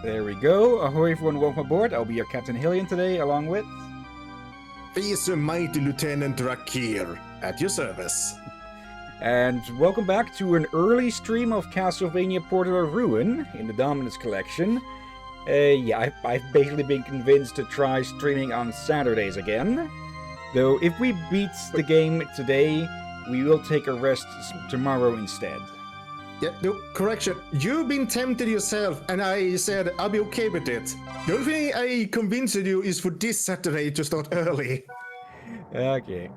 There we go. Ahoy everyone, welcome aboard. I'll be your Captain Hillian today, along with... He's a mighty Lieutenant Rakir, at your service. And welcome back to an early stream of Castlevania Portal of Ruin in the Dominance Collection. I've basically been convinced to try streaming on Saturdays again. Though if we beat the game today, we will take a rest tomorrow instead. Yeah, no, correction. You've been tempted yourself, and I said I'll be okay with it. The only thing I convinced you is for this Saturday to start early. Okay.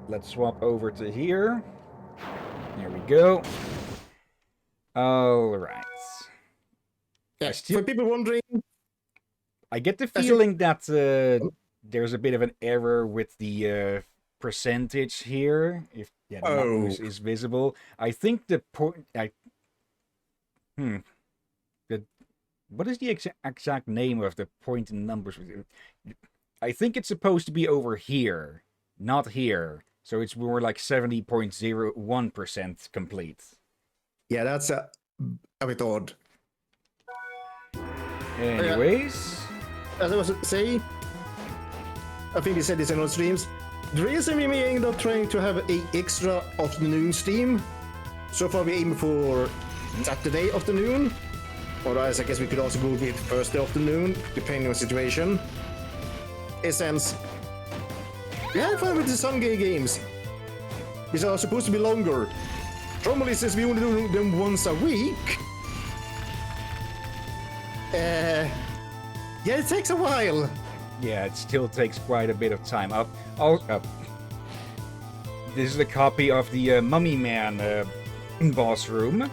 Let's swap over to here. There we go. Alright. Yeah, for people wondering... I get the feeling that there's a bit of an error with the percentage here. If the numbers is visible. I think the point... What is the exact name of the point in numbers? I think it's supposed to be over here, not here. So it's more like 70.01% complete. Yeah, that's a bit odd. Anyways. As I was saying, I think we said this in our streams. The reason we may end up trying to have an extra afternoon stream, so far we aim for Saturday afternoon. Otherwise, I guess we could also go with Thursday afternoon, depending on the situation. In sense, we had fun with the Sunday games, which are supposed to be longer. Normally, since we only do them once a week, yeah, it takes a while. Yeah, it still takes quite a bit of time. This is a copy of the Mummy Man boss room,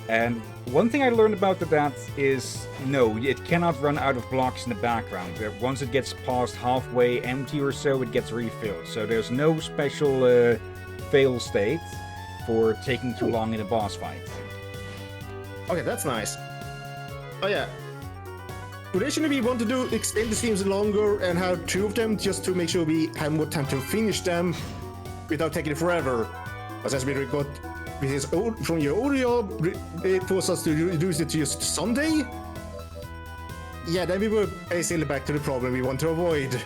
and one thing I learned about that is, no, it cannot run out of blocks in the background. Once it gets past halfway empty or so, it gets refilled. So there's no special fail state for taking too long in a boss fight. Okay, that's nice. Oh yeah. Traditionally, we want to do extend the streams longer and have two of them just to make sure we have more time to finish them without taking it forever. But as we record from your old job, it forced us to reduce it to just Sunday. Yeah, then we were basically back to the problem we want to avoid.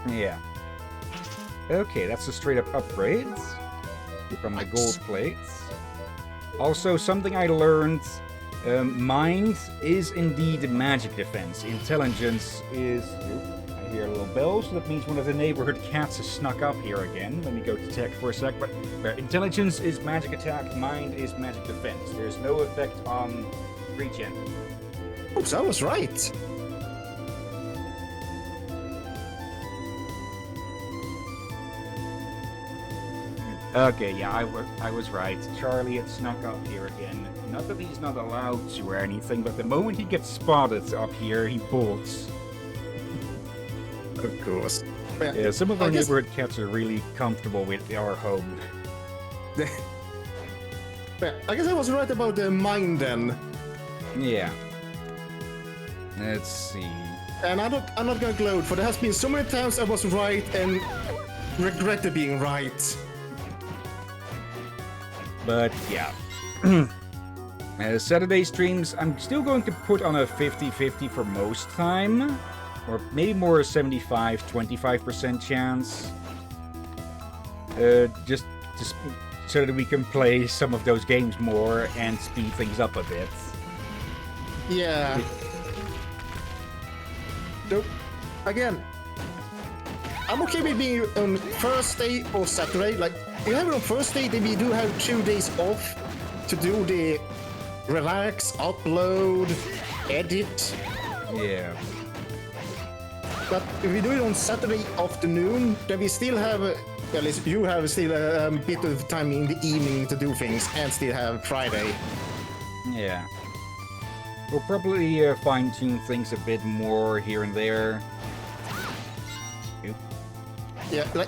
Yeah. Okay, that's a straight up upgrade from the gold plates. Also, something I learned, mind is indeed magic defense. Intelligence is... I hear a little bell, so that means one of the neighborhood cats has snuck up here again. Let me go to tech for a sec. But intelligence is magic attack, mind is magic defense. There's no effect on regen. Oops, I was right. Okay, yeah, I was right. Charlie had snuck up here again. Not that he's not allowed to or anything, but the moment he gets spotted up here, he bolts. Of course. Yeah, some of our neighborhood cats are really comfortable with our home. I guess I was right about the mind then. Yeah. Let's see. And I'm not gonna gloat, for there has been so many times I was right and regretted being right. But yeah. Saturday streams, I'm still going to put on a 50-50 for most time. Or maybe more a 75-25% chance. Just so that we can play some of those games more and speed things up a bit. Yeah. So, again, I'm okay with being on Thursday or Saturday. Like, we have it on Thursday, then we do have 2 days off to do the relax, upload, edit. Yeah. But if we do it on Saturday afternoon, then we still have, at least you have still a bit of time in the evening to do things and still have Friday. Yeah. We'll probably fine-tune things a bit more here and there. Oop. Yeah, like,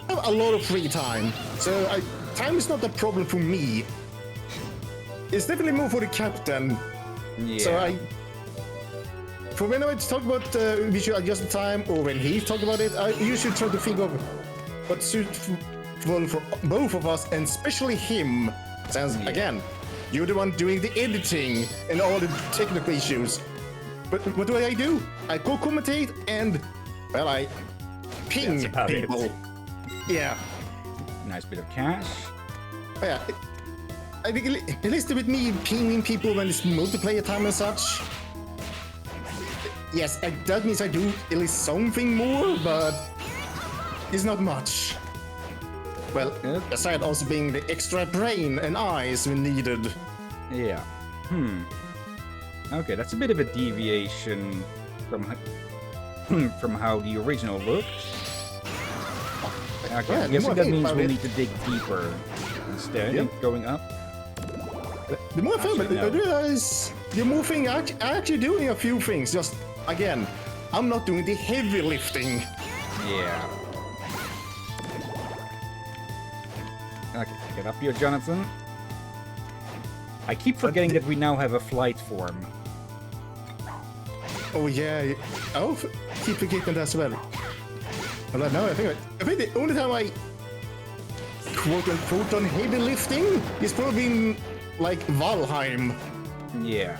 I have a lot of free time, so time is not a problem for me. It's definitely more for the captain. Yeah. So for when I talk about we should adjust the time, or when he talk about it, I usually try to think of what's suitable for both of us, and especially him. Since again, you're the one doing the editing and all the technical issues. But what do? I co-commentate and, well, I ping That's about people. it. Yeah. Nice bit of cash. Yeah. I think at least with me pinging people when it's multiplayer time and such. Yes, that means I do at least something more, but it's not much. Well, aside also being the extra brain and eyes when needed. Yeah. Okay, that's a bit of a deviation from from how the original looked. Okay, Yeah, I'm guessing that means we'll it. need to dig deeper instead, going up. The more I film it, I realize the more thing I'm actually doing a few things. Just again, I'm not doing the heavy lifting. Yeah. Okay, get up here, Jonathan. I keep forgetting that we now have a flight form. Oh yeah, I'll keep forgetting that as well. Well, no, I think the only time I quote unquote on heavy lifting is probably in like Valheim. Yeah.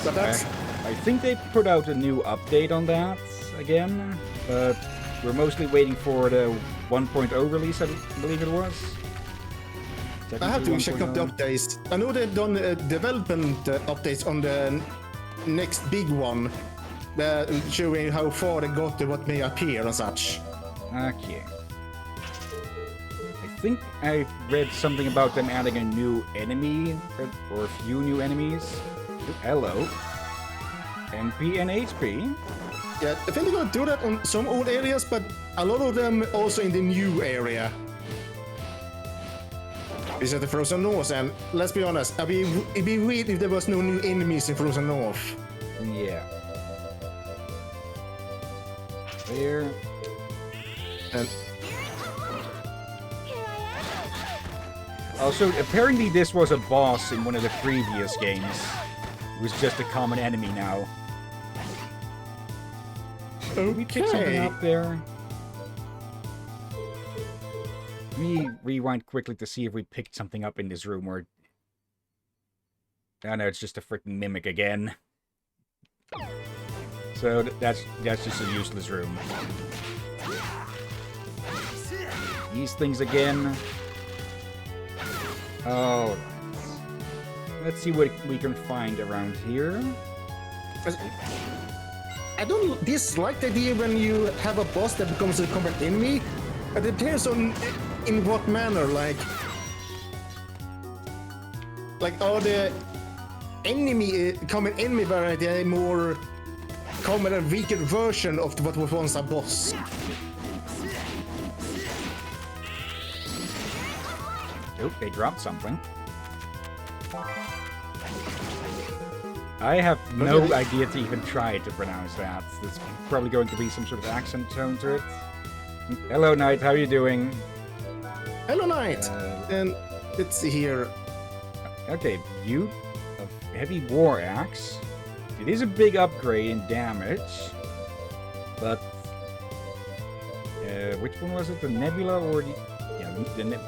But that's I think they put out a new update on that again, but we're mostly waiting for the 1.0 release, I believe it was. I have to check up the 1.0. updates. I know they've done development updates on the next big one, showing how far they got to what may appear and such. Okay. I think I read something about them adding a new enemy, or a few new enemies. Hello. MP and HP. Yeah, I think they're gonna do that on some old areas, but a lot of them also in the new area. Is at the Frozen North, and let's be honest, it'd be weird if there was no new enemies in Frozen North. Yeah. There. And Also, apparently this was a boss in one of the previous games. It was just a common enemy now. Did we pick something okay. up there? Let me rewind quickly to see if we picked something up in this room or... Oh no, it's just a freaking mimic again. So that's just a useless room. These things again. Oh, let's see what we can find around here. I don't dislike the idea when you have a boss that becomes a combat enemy. It depends on in what manner, like are the enemy common enemy variety a more common and weaker version of what was once a boss? Oh, they dropped something. I have no idea to even try to pronounce that. There's probably going to be some sort of accent tone to it. Hello, Knight. How are you doing? Hello, Knight. And let's see here. Okay, you, a heavy war axe. It is a big upgrade in damage, but which one was it? The Nebula or the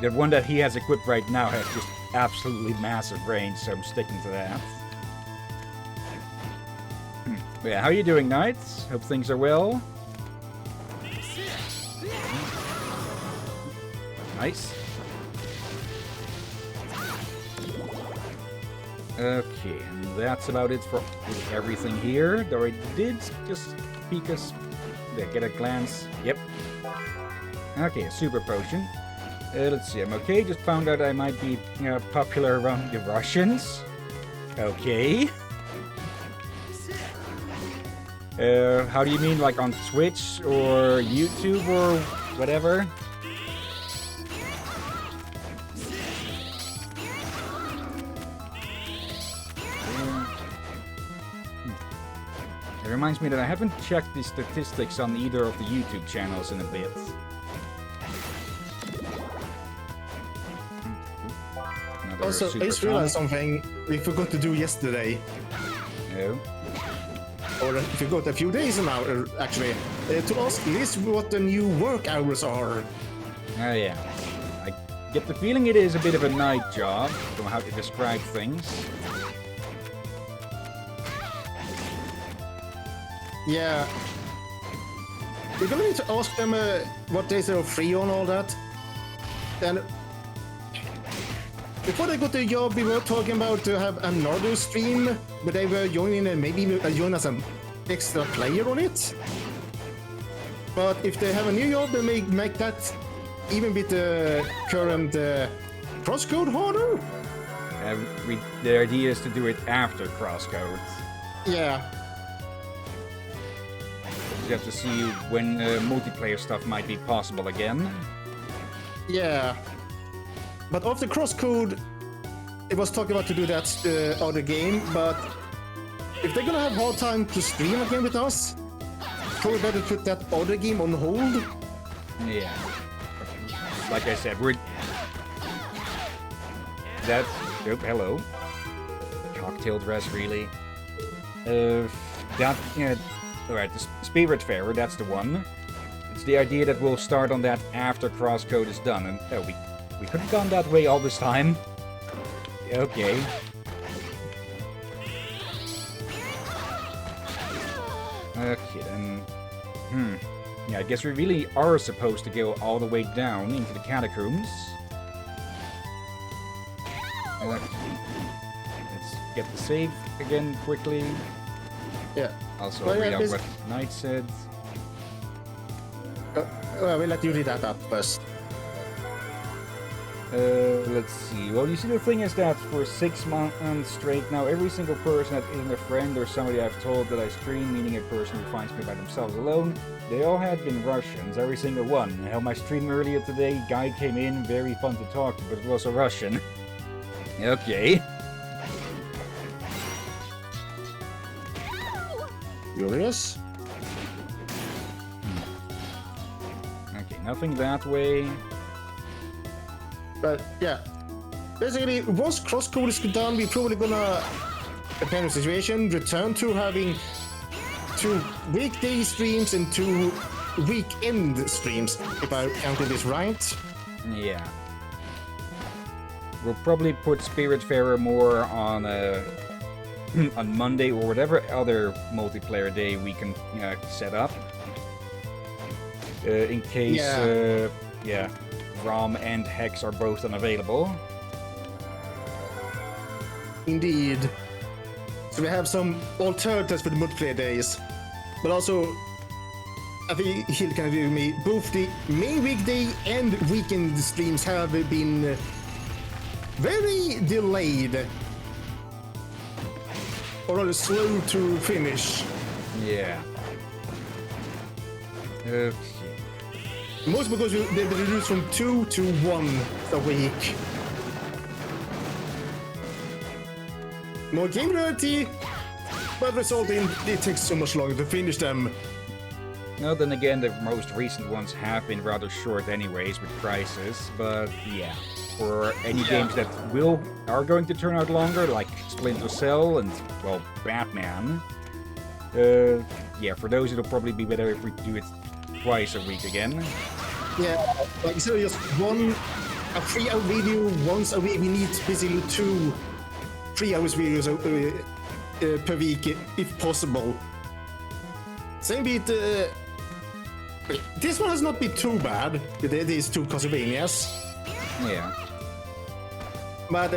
the one that he has equipped right now has just absolutely massive range, so I'm sticking to that. Yeah, how are you doing, Knights? Hope things are well. Nice. Okay, and that's about it for everything here. Though I did just peek us, get a glance. Yep. Okay, a super potion. Let's see, I'm okay. Just found out I might be popular around the Russians. Okay. How do you mean, like on Twitch or YouTube or whatever? It reminds me that I haven't checked the statistics on either of the YouTube channels in a bit. Also, I just realized something we forgot to do yesterday. No. Or we forgot a few days now, actually. To ask Liz what the new work hours are. Oh yeah. I get the feeling it is a bit of a night job, from how to describe things. Yeah. We're gonna need to ask them what days they're free on all that. And before they got the job, we were talking about to have another stream where they were joining and maybe join as an extra player on it. But if they have a new job, they may make that even with the current crosscode harder. The idea is to do it after crosscode. Yeah. You have to see when multiplayer stuff might be possible again. Yeah. But after crosscode, it was talking about to do that other game, but if they're gonna have hard time to stream again with us, probably better put that other game on hold. Yeah. Like I said, we're... That... Oh, hello. Cocktail dress, really. That... Yeah, alright, the Spiritfarer, that's the one. It's the idea that we'll start on that after crosscode is done, and... Oh, we could have gone that way all this time. Okay. Okay, then... Yeah, I guess we really are supposed to go all the way down into the catacombs. Let's get the save again quickly. Yeah. Also, Well, read yeah, out what Knight said. We'll let you read that up first. Let's see. Well, you see, the thing is that for 6 months straight now, every single person that isn't a friend or somebody I've told that I stream, meaning a person who finds me by themselves alone, they all had been Russians, every single one. I held my stream earlier today, guy came in, very fun to talk to, but it was a Russian. Okay. Curious? Okay, nothing that way. But yeah, basically, once crosscode is done, we're probably gonna, depending on the situation, return to having 2 weekday streams and 2 weekend streams, if I counted this right. Yeah. We'll probably put Spiritfarer more on on Monday or whatever other multiplayer day we can set up. In case, yeah, ROM and Hex are both unavailable. Indeed. So we have some alternatives for the multiplayer days. But also, I think he'll kind of agree with me, both the main weekday and weekend streams have been very delayed. Or rather slow to finish. Yeah. Okay. Most because they reduced from 2 to 1 a week. More game variety, but resulting in it takes so much longer to finish them. No, then again, the most recent ones have been rather short anyways with prices, but yeah. For any games that are going to turn out longer, like Splinter Cell and, well, Batman, yeah, for those it'll probably be better if we do it twice a week again. Yeah, like instead of just a 3-hour video once a week, we need basically 2 3-hour videos per week, if possible. Same with this one has not been too bad. These 2 Castlevanias. Yeah. But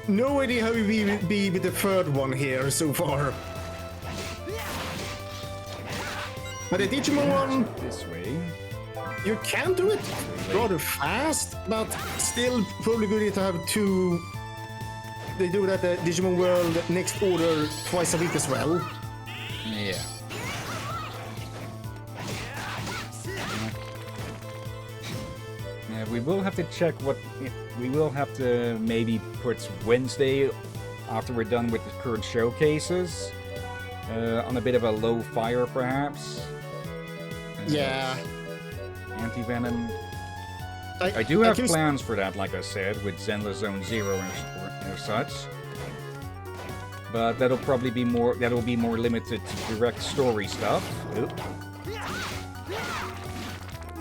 no idea how we will be with the 3rd one here so far. But the Digimon one, This way. you can do it rather fast, but still probably good to have 2. They do that at Digimon World next order twice a week as well. Yeah. Yeah, we will have to check what... We will have to maybe put Wednesday, after we're done with the current showcases, on a bit of a low fire, perhaps. Yeah. Anti-Venom. I do have plans for that, like I said, with Zenless Zone Zero and such. But that'll probably be more. That'll be more limited to direct story stuff. Oop.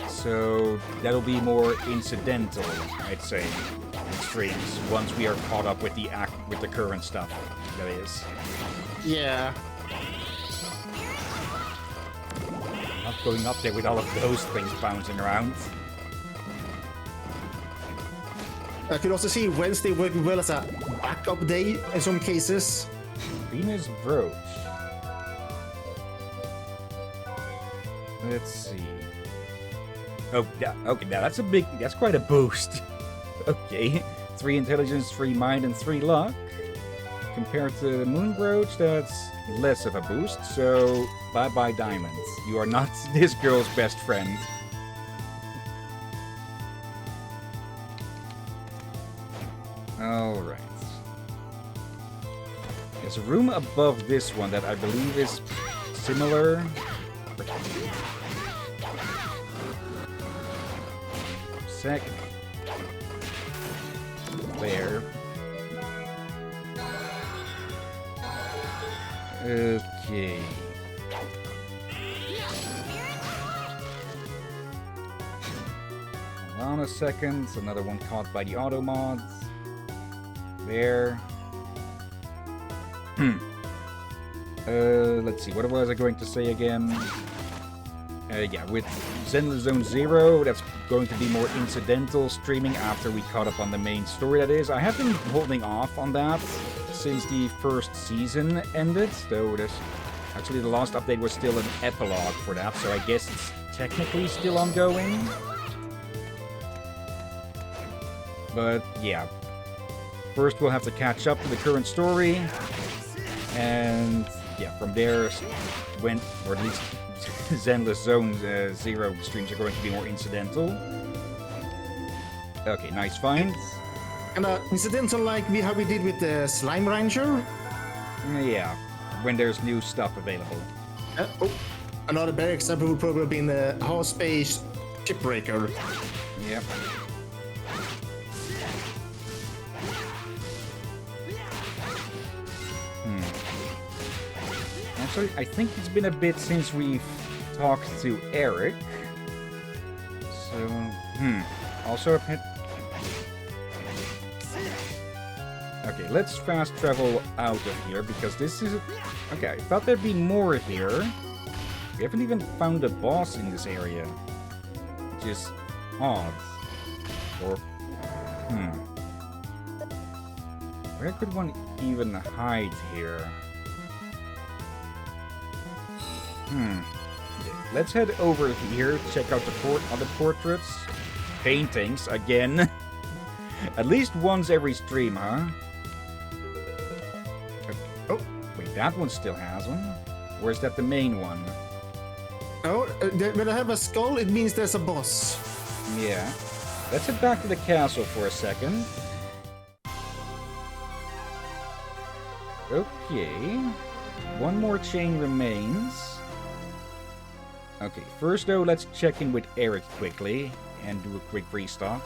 So that'll be more incidental, I'd say, in streams once we are caught up with the current stuff. That is. Yeah. going up there with all of those things bouncing around. I could also see Wednesday working well as a backup day in some cases. Venus brooch. Let's see. Oh, yeah, okay, now that's quite a boost. Okay, 3 intelligence, 3 mind, and 3 luck. Compared to the moon brooch, that's less of a boost, so bye-bye diamonds. You are not this girl's best friend. Alright. There's a room above this one that I believe is similar. Sec. There. Okay. Hold on a second. Another one caught by the auto mods. There. Let's see. What was I going to say again? Yeah, with Zenless Zone Zero, that's going to be more incidental streaming after we caught up on the main story, that is. I have been holding off on that since the first season ended, though there's actually the last update was still an epilogue for that, so I guess it's technically still ongoing. But yeah, first we'll have to catch up to the current story, and yeah, from there, when, or at least Zenless Zone Zero streams are going to be more incidental. Okay, nice find. And incidental like how we did with the Slime Ranger? Yeah, when there's new stuff available. Another better example would probably have been the Half Space Shipbreaker. Yep. Actually, I think it's been a bit since we've talked to Eric. So, also a pet. Okay, let's fast travel out of here because this is... Okay, I thought there'd be more here. We haven't even found a boss in this area. Which is odd. Or... Where could one even hide here? Let's head over here, check out the other portraits. Paintings, again. At least once every stream, huh? Oh, wait, that one still has one? Or is that the main one? Oh, when I have a skull, it means there's a boss. Yeah. Let's head back to the castle for a second. Okay. One more chain remains. Okay, first though, let's check in with Eric quickly and do a quick restock.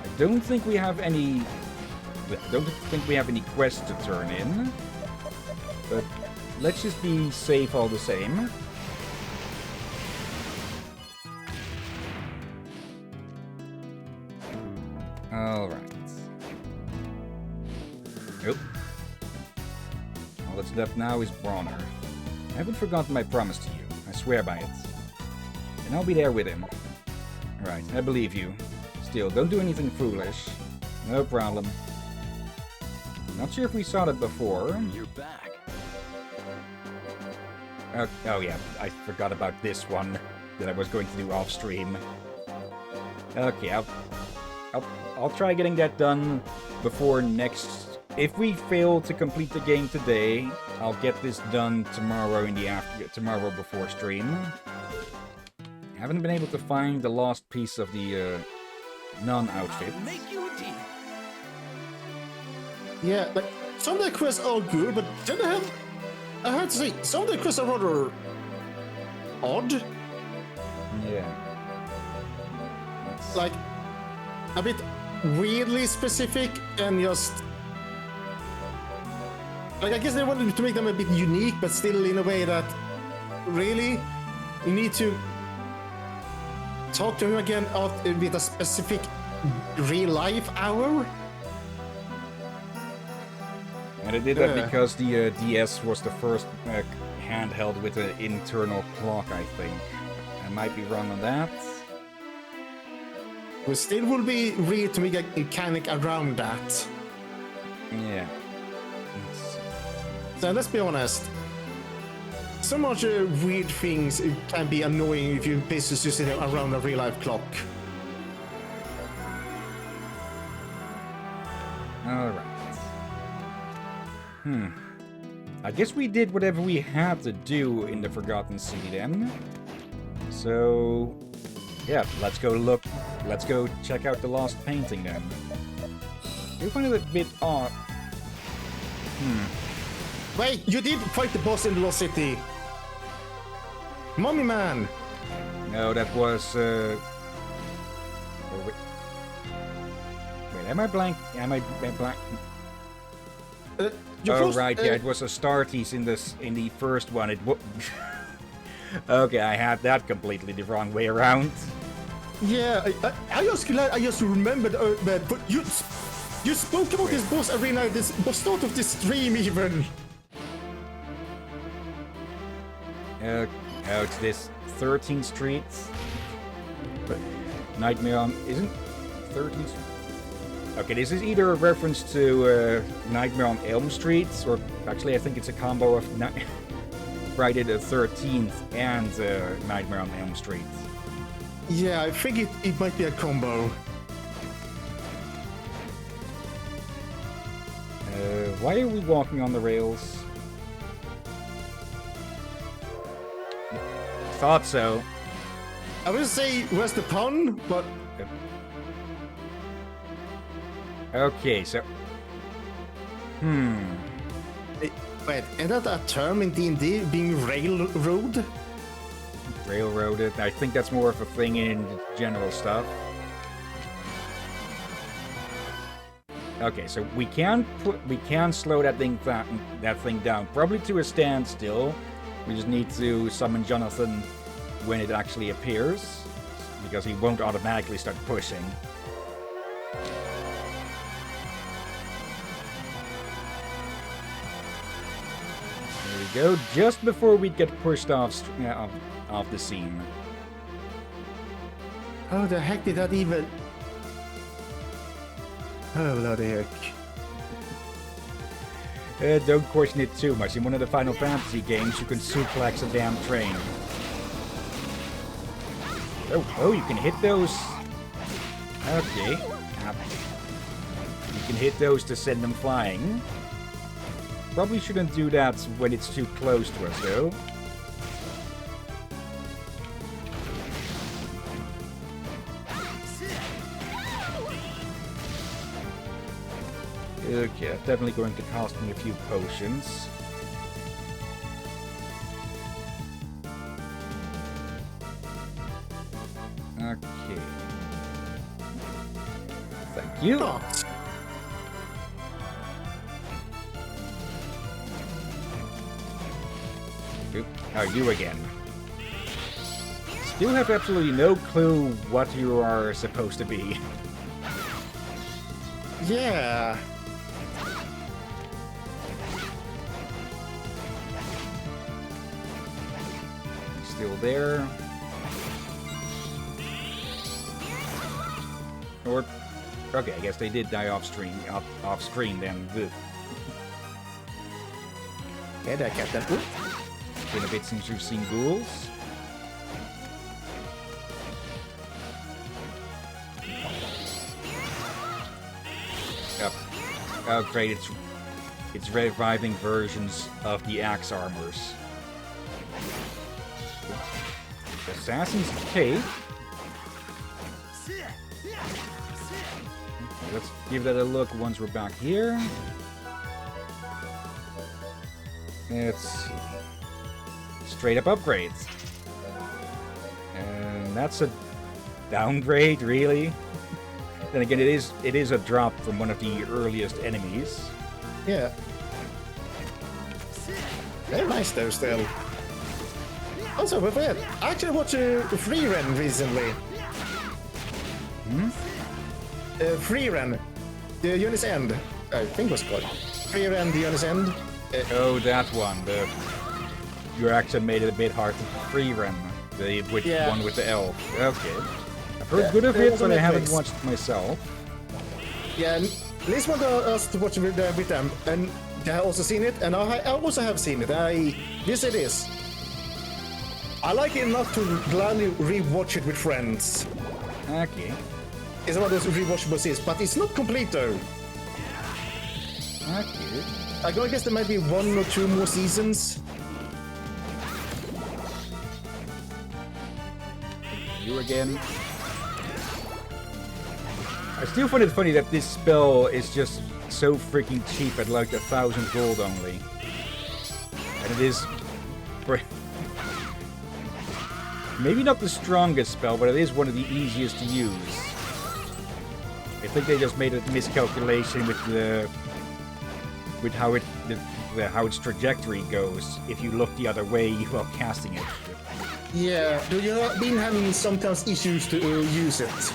I don't think we have any quests to turn in, but let's just be safe all the same. All right. Nope. All that's left now is Bronner. I haven't forgotten my promise to you. I swear by it. And I'll be there with him. Right, I believe you. Still, don't do anything foolish. No problem. Not sure if we saw that before. You're back. Oh yeah, I forgot about this one that I was going to do off stream. Okay, I'll try getting that done before next. If we fail to complete the game today, I'll get this done tomorrow tomorrow before stream. I haven't been able to find the lost piece of the nun outfit. I'll make you a deal. Yeah, like some of the quests are good, but then I have to say, some of the quests are rather odd. Yeah. Like a bit weirdly specific and just like I guess they wanted to make them a bit unique, but still in a way that really you need to talk to him again with a specific real life hour. And I did that because the DS was the first handheld with an internal clock, I think. I might be wrong on that. But still would be weird to make a mechanic around that. Yeah. So let's be honest. So much weird things can be annoying if you basically sit around a real-life clock. Alright. I guess we did whatever we had to do in the Forgotten City then. So... yeah, let's go check out the lost painting then. I find it a bit odd. Wait, you did fight the boss in the Lost City. Mummy Man! No, that was... oh, wait. Wait, am I blank? Am I blank? Oh, right, yeah, it was Astartes in the first one. It okay, I had that completely the wrong way around. Yeah, I just remembered, but you spoke about this boss arena, this start of this stream even. Oh, it's this 13th Street. Nightmare on... isn't 13th? Okay, this is either a reference to Nightmare on Elm Street, or actually I think it's a combo of Friday the 13th and Nightmare on Elm Street. Yeah, I think it might be a combo. Why are we walking on the rails? Thought so. I would say where's the pun, but... Okay, so... Wait, is that a term in D&D, being railroad? Railroaded. I think that's more of a thing in general stuff. Okay, so we can slow that thing down, probably to a standstill. We just need to summon Jonathan when it actually appears, because he won't automatically start pushing. There we go, just before we get pushed off the scene. How the heck did that even... Oh, bloody heck. Don't question it too much. In one of the Final Fantasy games, you can suplex a damn train. Oh, you can hit those. Okay. You can hit those to send them flying. Probably shouldn't do that when it's too close to us, though. Okay, that's definitely going to cost me a few potions. Okay. Thank you. Oh, you again. Still have absolutely no clue what you are supposed to be. Yeah. Still there. Or, okay, I guess they did die off screen then. Yeah, that got that. Been a bit since you've seen ghouls. Yep. Oh great, it's reviving versions of the axe armors. Assassin's Cape. Let's give that a look once we're back here. It's straight up upgrades. And that's a downgrade, really. Then again, it is a drop from one of the earliest enemies. Yeah. They're nice though still. Also, but I actually watched Free Ren recently. Free Ren. The Unit's End, I think was called. Free Randy on his end. Oh, that one. Your accent made it a bit hard to free run. The one with the elf. Okay. I've heard good of it, but I haven't watched it myself. Yeah, Liz wanted us to watch it with them, and they have also seen it, and I also have seen it. This it is. I like it enough to gladly rewatch it with friends. Okay. It's one of those rewatchable series, but it's not complete though. Okay. I guess there might be 1 or 2 more seasons. You again. I still find it funny that this spell is just so freaking cheap at like 1,000 gold only. And it is... maybe not the strongest spell, but it is one of the easiest to use. I think they just made a miscalculation with how how its trajectory goes if you look the other way while casting it. Yeah, do you have been having sometimes issues to use it?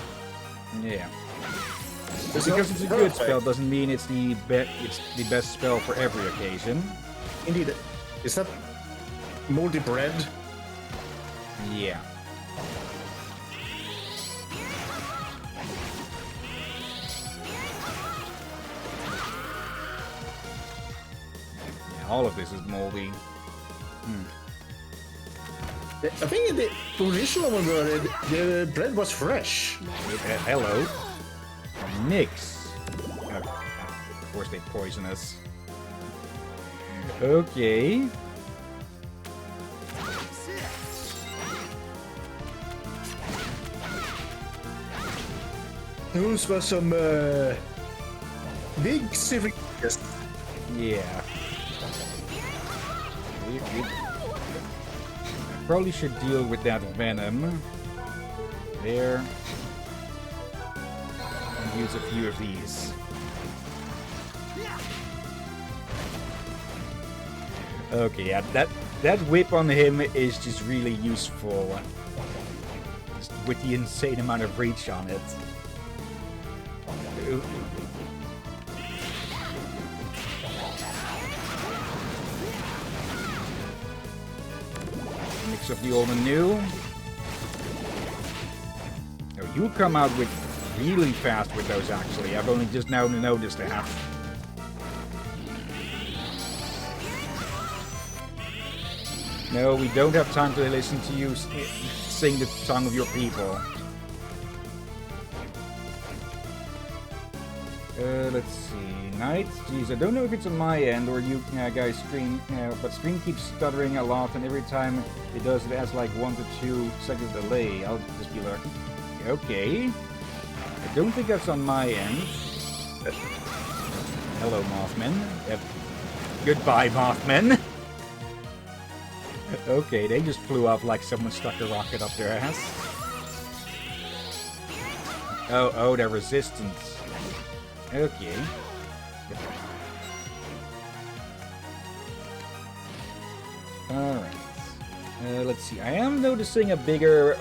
Yeah. Just because it's a good spell doesn't mean it's the best spell for every occasion. Indeed. Is that moldy bread? Yeah. Yeah, all of this is moldy. I think the original one where the bread was fresh. Hello. Nix. Of course they poison us. Okay. Those were some big serious. Yeah. Probably should deal with that venom. There. And use a few of these. Okay, yeah, that whip on him is just really useful. Just with the insane amount of reach on it. Mix of the old and new. Oh, you come out with really fast with those, actually. I've only just now noticed that. No, we don't have time to listen to you sing the song of your people. Let's see. Night? Jeez, I don't know if it's on my end or you guys stream, but stream keeps stuttering a lot, and every time it does, it has like 1 to 2 seconds delay. I'll just be like, okay. I don't think that's on my end. Hello, Mothman. Goodbye, Mothman. Okay, they just flew off like someone stuck a rocket up their ass. Oh, they're resistant. Okay. Alright. Let's see. I am noticing a bigger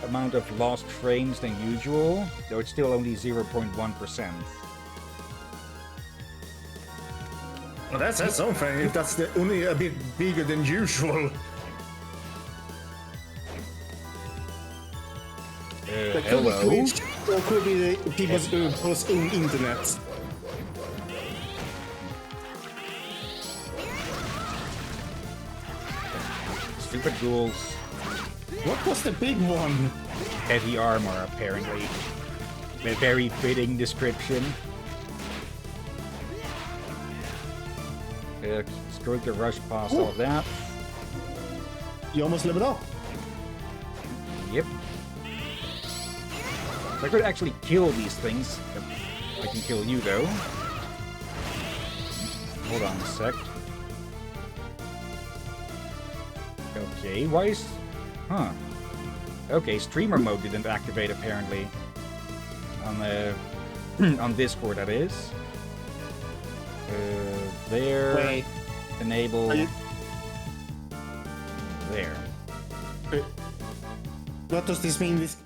amount of lost frames than usual, though it's still only 0.1%. Well, that's something, if that's only a bit bigger than usual. Hello? Or could be the people's own internet. Stupid ghouls. What was the big one? Heavy armor, apparently. A very fitting description. It's going to rush past all of that. You almost leveled up. Yep. If I could actually kill these things, I can kill you though. Hold on a sec. Okay, why is... Huh. Okay, streamer mode didn't activate apparently. On the... on Discord, that is. There. Wait. Enable. There. What does this mean with